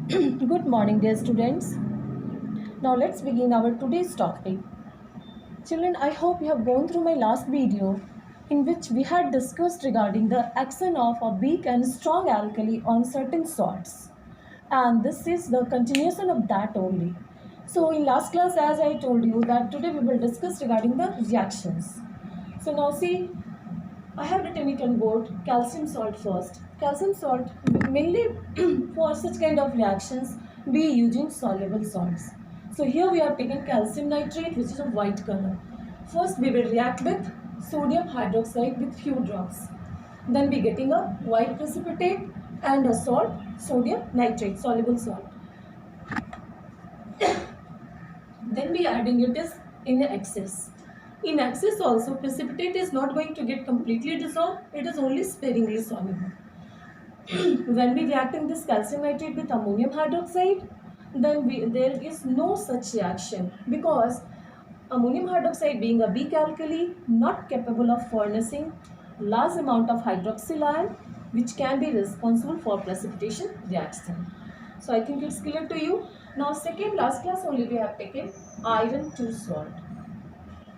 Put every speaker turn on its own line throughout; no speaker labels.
Good morning, dear students. Now let's begin our today's topic. Children, I hope you have gone through my last video in which we had discussed regarding the action of a weak and strong alkali on certain salts. And this is the continuation of that only. So in last class, as I told you that today we will discuss regarding the reactions. So now see, I have written it on board calcium salt first. Calcium salt mainly for such kind of reactions we using soluble salts. So here we have taken calcium nitrate which is of white color. First we will react with sodium hydroxide with few drops. Then we getting a white precipitate and a salt, sodium nitrate, soluble salt. Then we adding it is in excess. In excess also precipitate is not going to get completely dissolved, it is only sparingly soluble. When we reacting this calcium nitrate with ammonium hydroxide, then there is no such reaction because ammonium hydroxide being a weak alkali not capable of furnishing large amount of hydroxyl ion which can be responsible for precipitation reaction. So I think it's clear to you. Now second last class only we have taken iron 2 salt.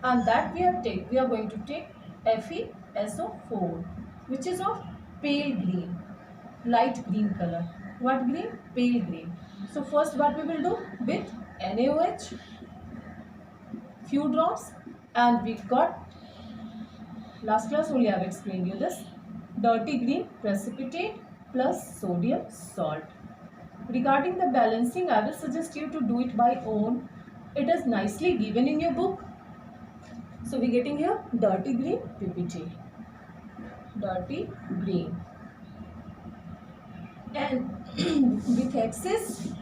And that we are going to take FeSO4 which is of pale green, light green color. What green? Pale green. So first what we will do with NaOH, few drops, and we got last class only I have explained you this dirty green precipitate plus sodium salt. Regarding the balancing, I will suggest you to do it by own. It is nicely given in your book. So we getting here dirty green PPT, dirty green, and with excess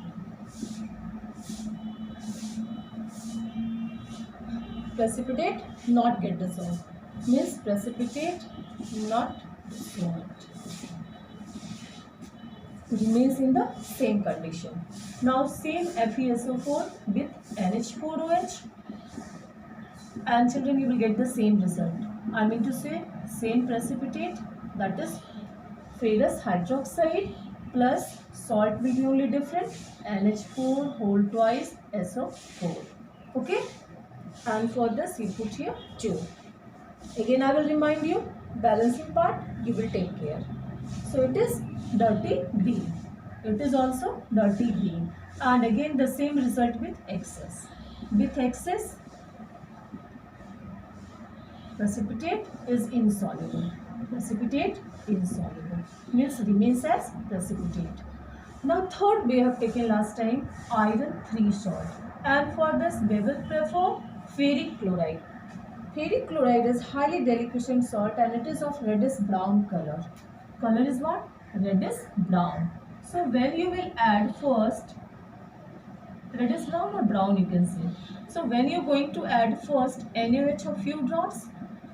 precipitate not get dissolved, means precipitate not dissolved, remains in the same condition. Now same FeSO4 with NH4OH. And children, you will get the same result. I mean to say same precipitate, that is ferrous hydroxide plus salt will be only different, NH4 whole twice SO4. Okay, and for this you put here 2. Again I will remind you, balancing part you will take care. So it is dirty green, it is also dirty green, and again the same result with excess. With excess precipitate is insoluble. Precipitate insoluble means remains as precipitate. Now third we have taken last time iron 3 salt, and for this we will prefer ferric chloride. Ferric chloride is highly deliquescent salt and it is of reddish brown color. Color is what? Reddish brown. So when you will add first reddish brown or brown you can say. So when you are going to add first NaOH of few drops,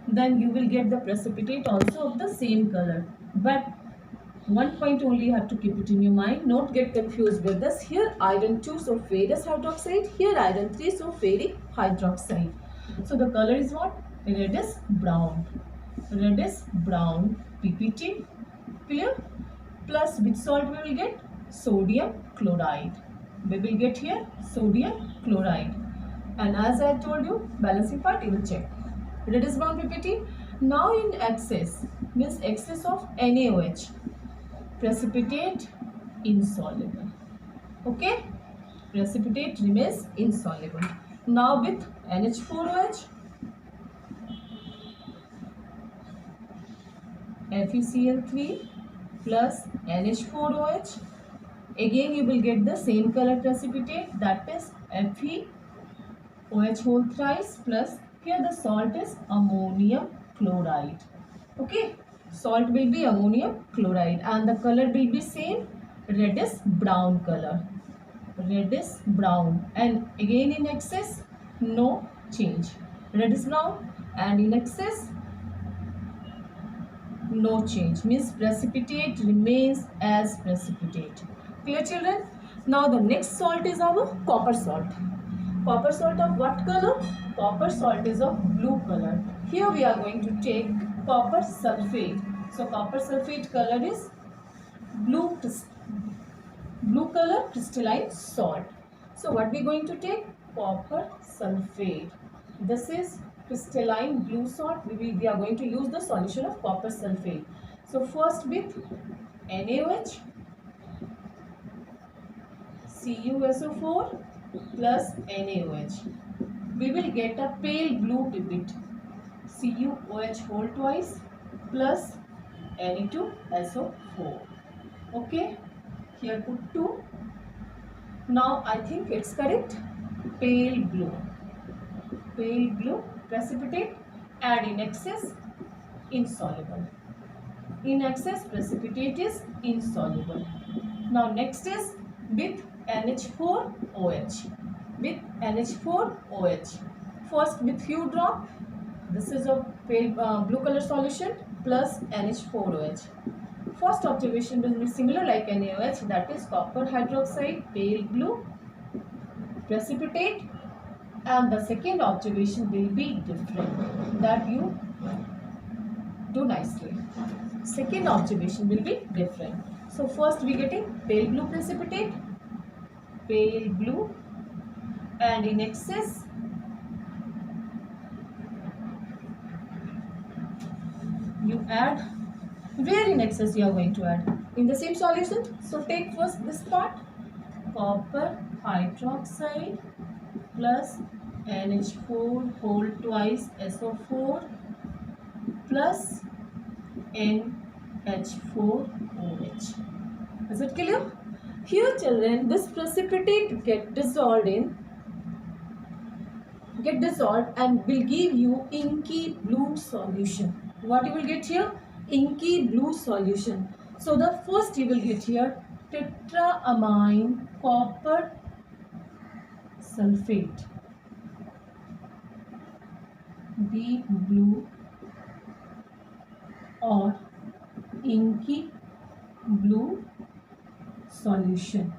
then you will get the precipitate also of the same color. But one point only you have to keep it in your mind, not get confused with this. Here iron 2 so ferrous hydroxide, here iron 3 so ferric hydroxide. So the color is what? Reddish brown. Reddish brown PPT. Clear? Plus which salt we will get? Sodium chloride. We will get here sodium chloride. And as I told you, balancing part you will check. Reddish brown PPT. Now in excess means excess of NaOH, precipitate insoluble. Okay, precipitate remains insoluble. Now with NH4OH, FeCl3 plus NH4OH. Again you will get the same color precipitate, that is FeOH whole thrice plus here the salt is ammonium chloride. Okay, salt will be ammonium chloride and the color will be same reddish brown color. Reddish brown, and again in excess no change. Reddish brown and in excess no change, means precipitate remains as precipitate. Clear children? Now the next salt is our copper salt. Copper salt of what color? Copper salt is of blue color. Here we are going to take copper sulfate. So copper sulfate color is blue blue color crystalline salt. So what we are going to take? Copper sulfate. This is crystalline blue salt. We are going to use the solution of copper sulfate. So first with NaOH, CuSO4 plus NaOH. We will get a pale blue pipette. CuOH whole twice plus Na2SO4. Okay, here put 2. Now I think it's correct. Pale blue precipitate, add in excess, insoluble. In excess precipitate is insoluble. Now next is with NH4OH. With NH4OH. First with few drop. This is a pale blue color solution plus NH4OH. First observation will be similar like NaOH, that is copper hydroxide, pale blue precipitate, and the second observation will be different, that you do nicely. Second observation will be different. So first we getting pale blue precipitate, pale blue, and in excess you add. Where in excess you are going to add? In the same solution. So take first this part, copper hydroxide plus NH4 whole twice SO4 plus NH4OH. Is it clear? Here children, this precipitate get dissolved and will give you inky blue solution. What you will get here? Inky blue solution. So the first you will get here tetraamine copper sulfate, deep blue or inky blue solution.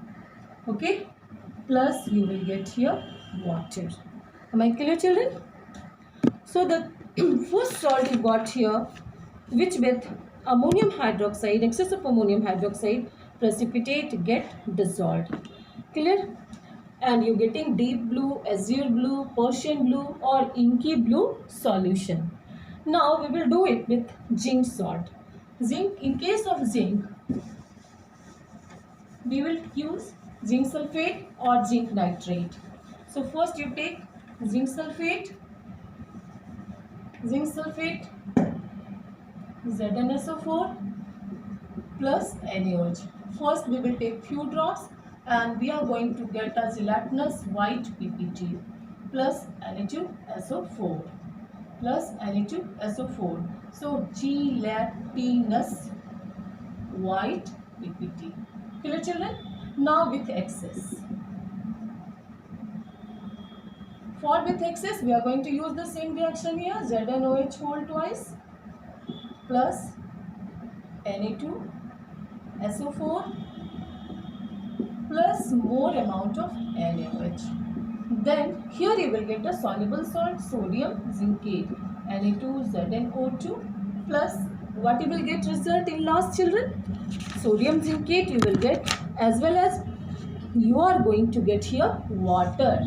Okay, plus you will get here water. Am I clear children? So the first salt you got here, which with ammonium hydroxide, excess of ammonium hydroxide, precipitate get dissolved. Clear? And you're getting deep blue, azure blue, Persian blue or inky blue solution. Now we will do it with zinc salt. Zinc, in case of zinc, we will use zinc sulfate or zinc nitrate. So first you take zinc sulfate, ZnSO4 plus NaOH. First we will take few drops and we are going to get a gelatinous white PPT plus Na2SO4 plus Na2SO4. So gelatinous white PPT. Clear children? Now with excess. For with excess we are going to use the same reaction here, ZnOH whole twice plus Na2SO4 plus more amount of NaOH. Then here you will get a soluble salt, sodium zincate, Na2ZnO2 plus what you will get result in last children? Sodium zincate you will get, as well as you are going to get here water.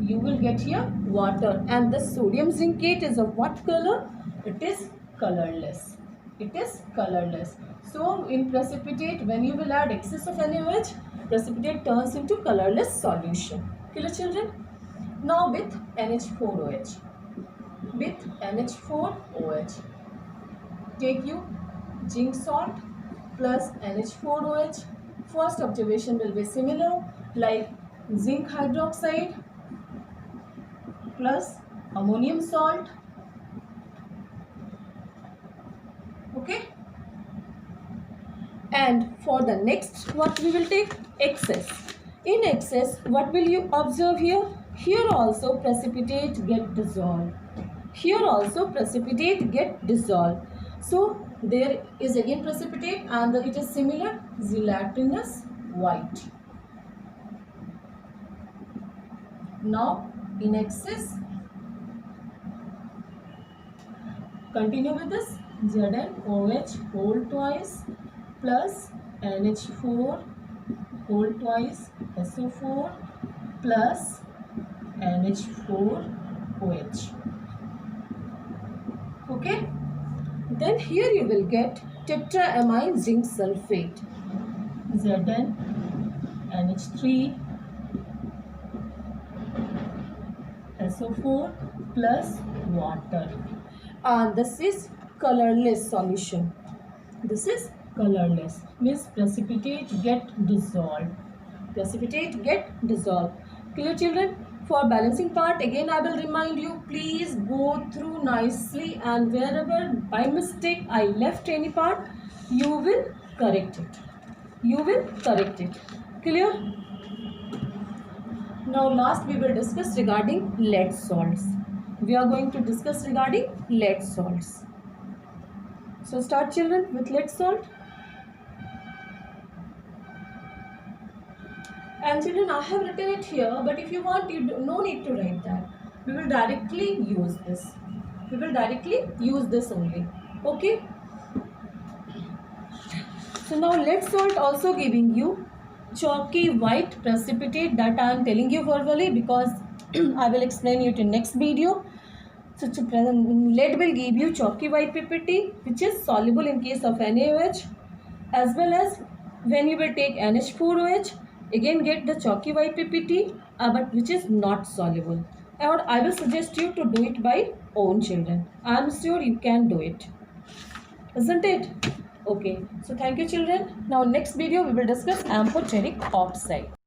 You will get here water, and the sodium zincate is of what color? It is colorless. It is colorless. So in precipitate, when you will add excess of NaOH, precipitate turns into colorless solution. Clear children? Now with NH4OH. With NH4OH, take you zinc salt plus NH4OH. First observation will be similar like zinc hydroxide plus ammonium salt. Okay. And for the next, what we will take? Excess. In excess, what will you observe here? Here also precipitate get dissolved. Here also precipitate get dissolved. So there is again precipitate and it is similar, gelatinous white. Now in excess, continue with this, ZnOH whole twice plus NH4 whole twice SO4 plus NH4OH. Okay. Then here you will get tetraamine zinc sulfate, Zn NH3 SO4 plus water. And this is colorless solution. This is colorless, means precipitate get dissolved. Precipitate get dissolved. Clear, children? For balancing part, again I will remind you, please go through nicely, and wherever by mistake I left any part, you will correct it. You will correct it. Clear? Now last we will discuss regarding lead salts. We are going to discuss regarding lead salts. So start, children, with lead salt. And children, I have written it here, but if you want, no need to write that. We will directly use this. We will directly use this only. Okay. So now lead salt also giving you chalky white precipitate, that I am telling you verbally because I will explain it in next video. So lead will give you chalky white PPT, which is soluble in case of NaOH, as well as when you will take NH4OH, again get the chalky white PPT, but which is not soluble. Or I will suggest you to do it by own, children. I am sure you can do it, isn't it? Okay. So thank you, children. Now next video we will discuss amphoteric oxide.